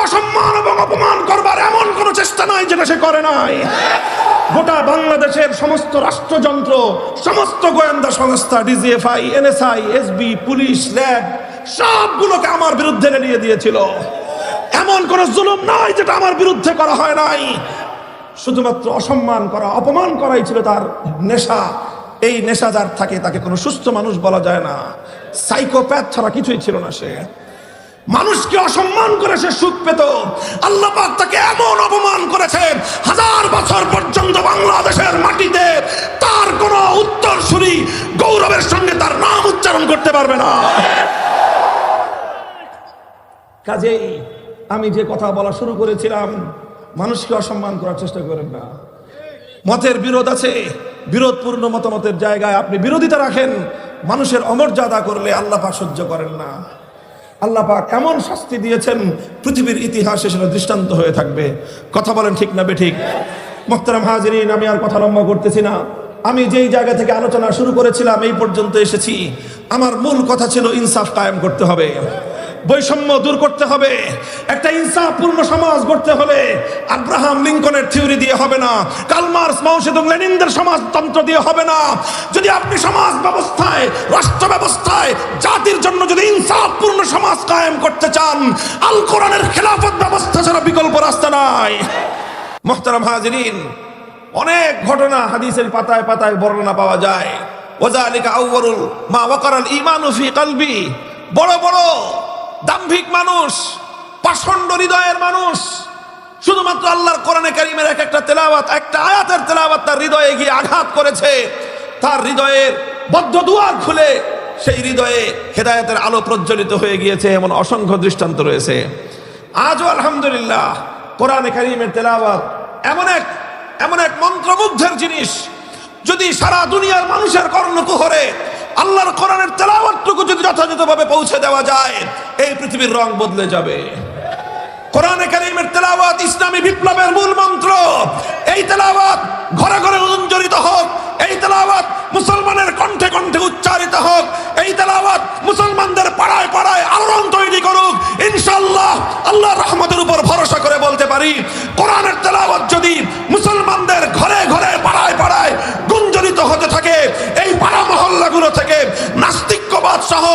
অসম্মান এবং অপমান করবার এমন কোন চেষ্টা নাই যেটা সে করে নাই। গোটা বাংলাদেশের সমস্ত রাষ্ট্রযন্ত্র, সমস্ত গোয়েন্দা সংস্থা, DGFI, NSI, SB, police, RAB সবগুলোকে আমার বিরুদ্ধে এড়িয়ে দিয়েছিল। এমন কোন জুলুম নাই যেটা আমার বিরুদ্ধে করা হয় নাই। শুধুমাত্র অসম্মান করা, অপমান করাই ছিল তার নেশা। এই নেশা যার থাকে তাকে কোনো সুস্থ মানুষ বলা যায় না। সাইকোপ্যাথ ছাড়া কিছুই ছিল না সে। মানুষকে অসম্মান করে সে সুখ পেত। আল্লাহ পাক তাকে এমন অপমান করেছে, 1000 বছর পর্যন্ত বাংলাদেশের মাটিতে তার কোন উত্তরসূরি গৌরবের সঙ্গে তার নাম উচ্চারণ করতে পারবে না। কাজেই আমি যে কথা বলা শুরু করেছিলাম, মানুষকে অসম্মান করার চেষ্টা করেন না। মতের বিরোধ আছে, বিরোধপূর্ণ মতামতের জায়গায় আপনি বিরোধিতা রাখেন। মানুষের অমর্যাদা করলে আল্লাহ পাক সহ্য করেন না। আল্লাহ পাক এমন শাস্তি দিয়েছেন, পৃথিবীর ইতিহাসে সেটা দৃষ্টান্ত হয়ে থাকবে। কথা বলেন ঠিক না বেঠিক? মুহতারাম হাজিরিন, আমি আর কথা লম্বা করতেছি না। আমি যেই জায়গা থেকে আলোচনা শুরু করেছিলাম এই পর্যন্ত এসেছি। আমার মূল কথা ছিল ইনসাফ কায়েম করতে হবে, বৈষম্য দূর করতে হবে। একটা ইনসাফপূর্ণ সমাজ গড়তে হলে আব্রাহাম লিঙ্কনের থিওরি দিয়ে হবে না, কার্ল মার্কস, মাও সেতুং, লেনিনদের সমাজতন্ত্র দিয়ে হবে না। যদি আপনি সমাজ ব্যবস্থায়, রাষ্ট্র ব্যবস্থায়, জাতির জন্য যদি ইনসাফপূর্ণ সমাজ কায়েম করতে চান, আল কোরআনের খেলাফত ব্যবস্থা ছাড়া বিকল্প রাস্তা নাই। মুহতারাম হাজিরিন, অনেক ঘটনা হাদিসের পাতায় পাতায় বর্ণনা পাওয়া যায়। ওয়াযালিকা আউয়ালুল মা ওয়াকারাল ঈমানু ফি কলবি। বড় বড় দাম্ভিক মানুষ, পাষণ্ড হৃদয়ের মানুষ, শুধুমাত্র আল্লাহর কোরআনে কারীমের এক একটা তেলাওয়াত, একটা আয়াতের তেলাওয়াত তার হৃদয়ে গিয়ে আঘাত করেছে। তার হৃদয়ের বদ্ধ দুয়ার খুলে সেই হৃদয়ে হেদায়েতের আলো প্রজ্বলিত হয়ে গিয়েছে। এমন অসংখ্য দৃষ্টান্ত রয়েছে। আজও আলহামদুলিল্লাহ কোরআনে কারীমের তেলাওয়াত এমন এক মন্ত্রমুগ্ধের জিনিস। যদি সারা দুনিয়ার মানুষের কর্ণকুহরে আল্লাহর কোরআনের তেলাওয়াতটুকু যদি যথাযথভাবে পৌঁছে দেওয়া যায়, এই পৃথিবীর রং বদলে যাবে। কোরআনে কারীমের তেলাওয়াত ইসলামী বিপ্লবের মূল মন্ত্র। এই তেলাওয়াত ঘরে ঘরে উঞ্জরিত হোক, এই তেলাওয়াত মুসলমানের কণ্ঠে কণ্ঠে উচ্চারিত হোক, এই তেলাওয়াত মুসলমানদের পাড়ায় পাড়ায় আলোড়ন তৈরি করুক। ইনশাআল্লাহ আল্লাহর রহমতের উপর ভরসা করে বলতে পারি, কোরআনের তেলাওয়াত যদি মুসলমানদের ঘরে ঘরে পাড়ায় পাড়ায় গুঞ্জরিত হতে থাকে, এই পাড়া মহল্লাগুলো থেকে নাস্তিক্যবাদ সহ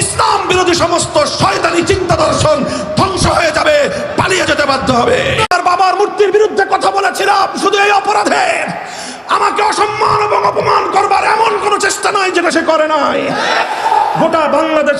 ইসলাম বিরোধী সমস্ত শয়তানি চিন্তা দর্শন ধ্বংস হয়ে যাবে, পালিয়ে যেতে বাধ্য হবে। আর বাবার মূর্তির বিরুদ্ধে কথা বলেছিলাম শুধু এই অপরাধে। আমাকে অসম্মান এবং অপমান করবার এমন কোন চেষ্টা নাই যেটা সে করে নাই। গোটা বাংলাদেশ